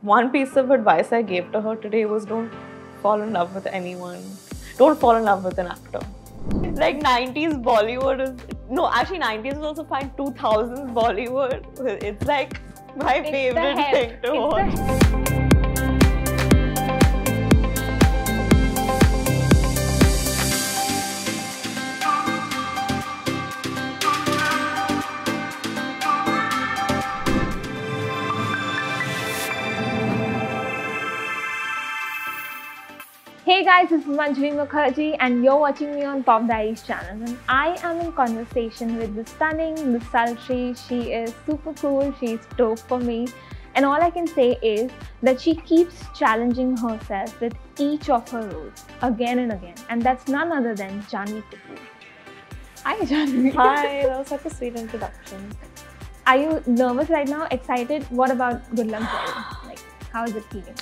One piece of advice I gave to her today was don't fall in love with anyone. Don't fall in love with an actor. Like 90s Bollywood is... No, actually 90s is also fine. 2000s Bollywood. It's like my favorite thing to watch. Hey guys, this is Manjari Mukherjee and you're watching me on Pop Diaries channel, and I am in conversation with the stunning, the sultry. She is super cool, she's dope for me, and all I can say is that she keeps challenging herself with each of her roles again and again, and that's none other than Janhvi Kapoor. Hi Janhvi. Hi, that was such a sweet introduction. Are you nervous right now? Excited? What about Gudlam Play? Like, how is it feeling?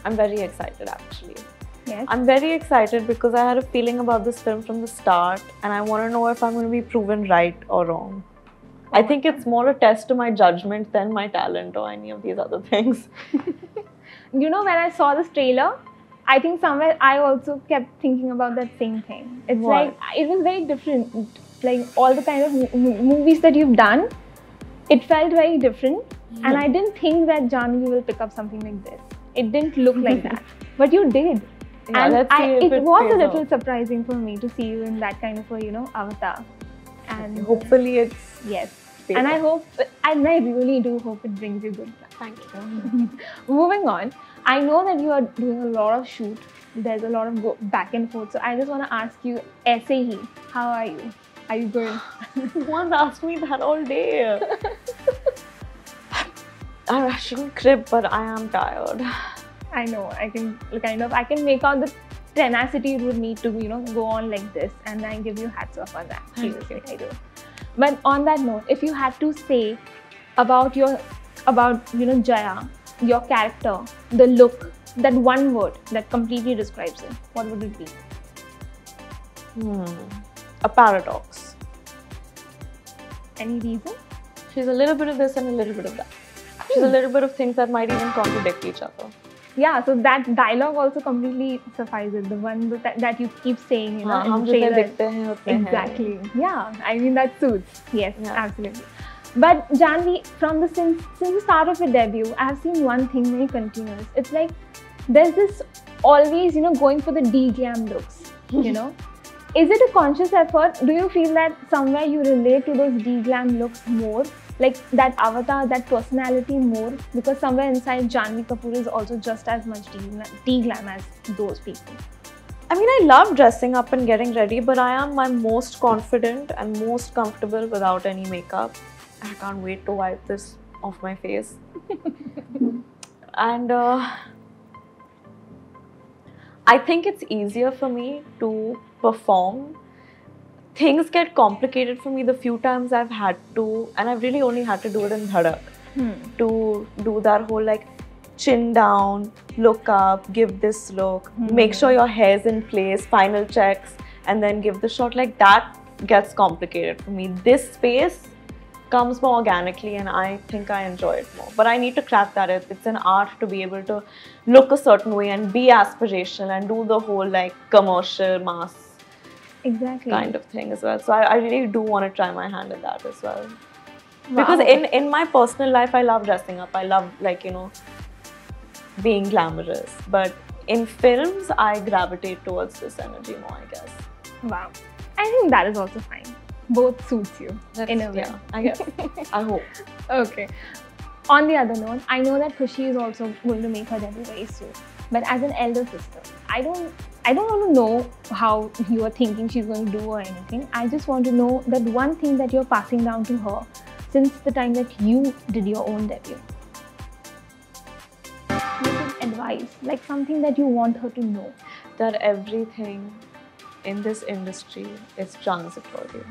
I'm very excited actually. Yes. I'm very excited because I had a feeling about this film from the start and I want to know if I'm going to be proven right or wrong. I think it's more a test to my judgment than my talent or any of these other things. You know, when I saw this trailer, I think somewhere I also kept thinking about that same thing. It's What? like, it was very different. Like all the kind of movies that you've done, it felt very different. And I didn't think that Janhvi will pick up something like this. It didn't look like that, but you did. Yeah, And let's see if it was a pays little off. surprising for me to see you in that kind of a, avatar. And Hopefully it's... yes. pays And I off. hope, and I really do hope it brings you good luck. Thank you. Moving on, I know that you are doing a lot of shoot. There's a lot of back and forth. So I just want to ask you, aise hi, how are you? Are you good? Someone's asked me that all day. I shouldn't crib, but I am tired. I know, I can make out the tenacity it would need to, go on like this, and I give you hats off on that. Seriously, I do. But on that note, if you had to say about Jaya, your character, the look, that one word that completely describes it, what would it be? A paradox. Any reason? She's a little bit of this and a little bit of that. She's a little bit of things that might even contradict each other. Yeah, so that dialogue also completely suffices. The one that you keep saying, in हम the जितने trailer. दिखते हैं उतने हैं. Exactly. Yeah, I mean that suits. Yes, Yeah. absolutely. But Janhvi, since the start of your debut, I have seen one thing very continuous. It's like there's this always, going for the D-glam looks, Is it a conscious effort? Do you feel that somewhere you relate to those D-glam looks more? Like that avatar, that personality more? Because somewhere inside Janhvi Kapoor is also just as much D-glam as those people. I mean, I love dressing up and getting ready, but I am my most confident and most comfortable without any makeup. I can't wait to wipe this off my face. And I think it's easier for me to perform. Things get complicated for me the few times I've had to, and I've really only had to do it in Dhadak, to do that whole like chin down, look up, give this look, make sure your hair's in place, final checks, and then give the shot. Like that gets complicated for me. This space comes more organically and I think I enjoy it more. But I need to crack that. It's an art to be able to look a certain way and be aspirational and do the whole like commercial mass kind of thing as well. So I really do want to try my hand at that as well. Wow. Because in my personal life, I love dressing up. I love being glamorous. But in films, I gravitate towards this energy more, I guess. Wow. I think that is also fine. Both suits you in a way. Yeah, I guess. I hope. Okay. On the other note, I know that Khushi is also going to make her debut very soon. But as an elder sister, I don't want to know how you are thinking she's going to do or anything. I just want to know that one thing that you're passing down to her since the time that you did your own debut. Advice, like something that you want her to know. That everything in this industry is transitory.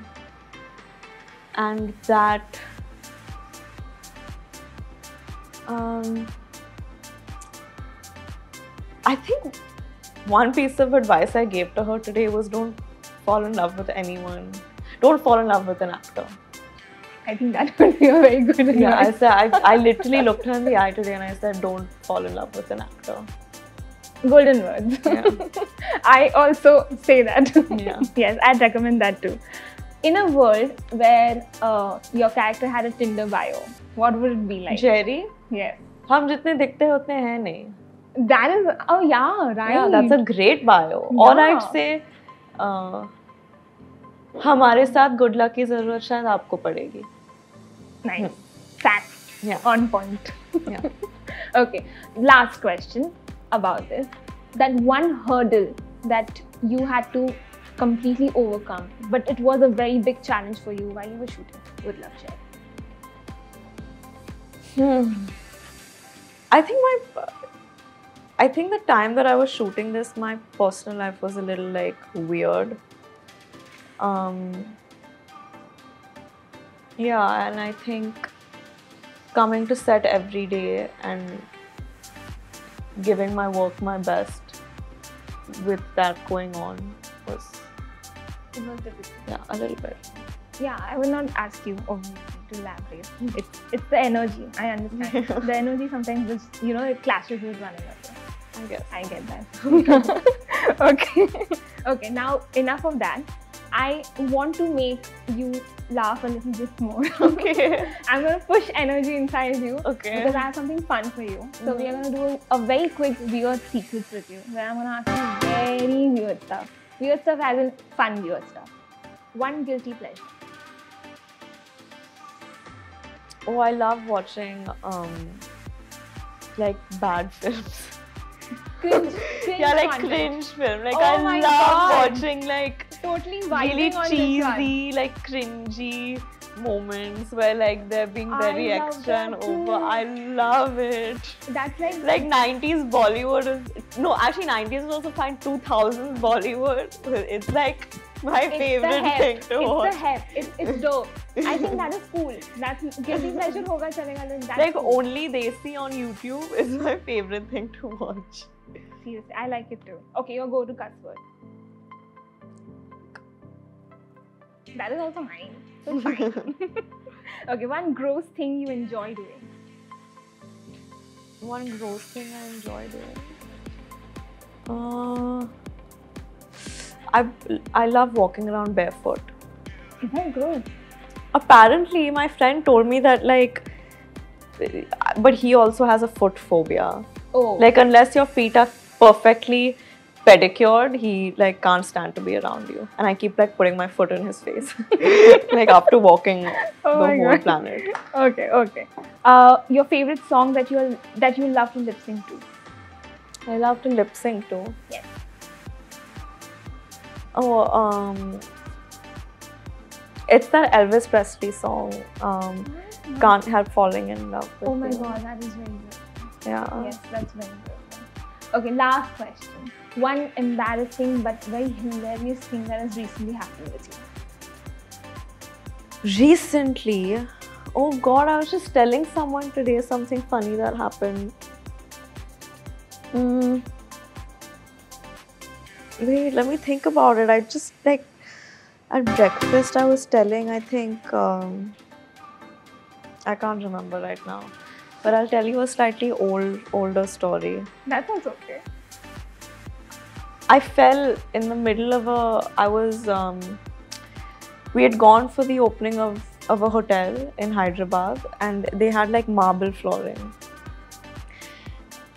And that I think one piece of advice I gave to her today was don't fall in love with anyone. Don't fall in love with an actor. I think that would be a very good advice. Yeah, I said, I literally looked her in the eye today and I said, don't fall in love with an actor. Golden words. Yeah. I also say that. Yeah. Yes, I'd recommend that too. In a world where your character had a Tinder bio, what would it be like? Jerry? Yes. हम जितने दिखते हैं उतने हैं नहीं. That is, oh yeah, right. Yeah, that's a great bio. Yeah. Or I'd say, हमारे साथ good luck की ज़रूरत शायद आपको पड़ेगी. Nice. Facts. Yeah. On point. Yeah. Okay. Last question about this. That one hurdle that you had to completely overcome, but it was a very big challenge for you while you were shooting Good Luck, Jerry. I think the time that I was shooting this, my personal life was a little like weird. Yeah, and I think coming to set every day and giving my work my best with that going on was difficult. Yeah, a little bit. Yeah, I will not ask you obviously to elaborate. It's the energy. I understand. The energy sometimes just, it clashes with one another. I guess. I get that. Okay. Okay, now enough of that. I want to make you laugh a little bit more. Okay. I'm going to push energy inside you. Okay. Because I have something fun for you. So we are going to do a very quick weird secrets with you. Where I'm going to ask you very weird stuff. Weird stuff as in fun weird stuff. One guilty pleasure. Oh, I love watching like bad films. Cringe Yeah, like content. cringe film. Like Oh I my love God. watching like Totally really vibing on this one. cheesy, like cringy moments where like they're being very I love extra and that over. too. I love it. That's Like 90s Bollywood is no, actually 90s is also fine. 2000s Bollywood, it's like my favorite thing to watch. It's the hep. It's dope. I think that is cool. That's guilty pleasure hoga chalega then that's Like cool. only they see on YouTube is my favorite thing to watch. Seriously, I like it too. Okay, your go-to cuss word. That is also mine. So it's fine. Okay, one gross thing you enjoy doing. One gross thing I enjoy doing. I love walking around barefoot. Is that gross? Apparently, my friend told me that but he also has a foot phobia. Oh. Like unless your feet are perfectly pedicured, he can't stand to be around you. And I keep putting my foot in his face, after walking the whole planet. Okay. Your favorite song that you love to lip sync to? I love to lip sync to. Yes. It's that Elvis Presley song. Can't help falling in love with Oh my you. God, that is very good. Yeah. Yes, that's very good. Okay, last question. One embarrassing but very hilarious thing that has recently happened with you. Recently, oh God, I was just telling someone today something funny that happened. Wait, let me think about it. I just at breakfast I was telling, I think, I can't remember right now. But I'll tell you a slightly older story. That's also okay. I fell in the middle of we had gone for the opening of a hotel in Hyderabad and they had marble flooring.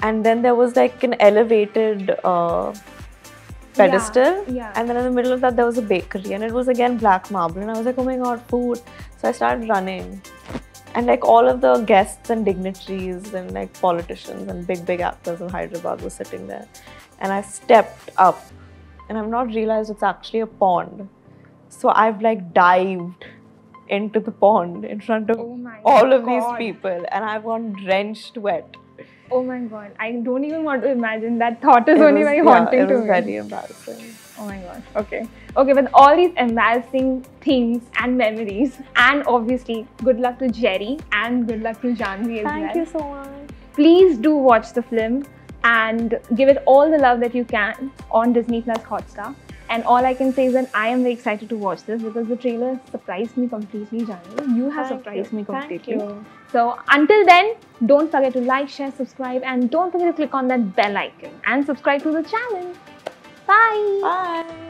And then there was an elevated pedestal. Yeah. And then in the middle of that there was a bakery and it was again black marble. And I was like, oh my God, food. So I started running. And all of the guests and dignitaries and politicians and big actors of Hyderabad were sitting there. And I stepped up and I've not realized it's actually a pond. So I've dived into the pond in front of all of these people and I've gone drenched wet. Oh my God, I don't even want to imagine. That thought is only very haunting to me. It was very embarrassing. Oh my God, okay. Okay, with all these embarrassing things and memories, and obviously good luck to Jerry and good luck to Janvi as well. Thank you so much. Please do watch the film and give it all the love that you can on Disney Plus Hotstar. And all I can say is that I am very excited to watch this because the trailer surprised me completely, Janvi. You have surprised me completely. Thank you. So until then, don't forget to like, share, subscribe, and don't forget to click on that bell icon and subscribe to the channel. Bye. Bye.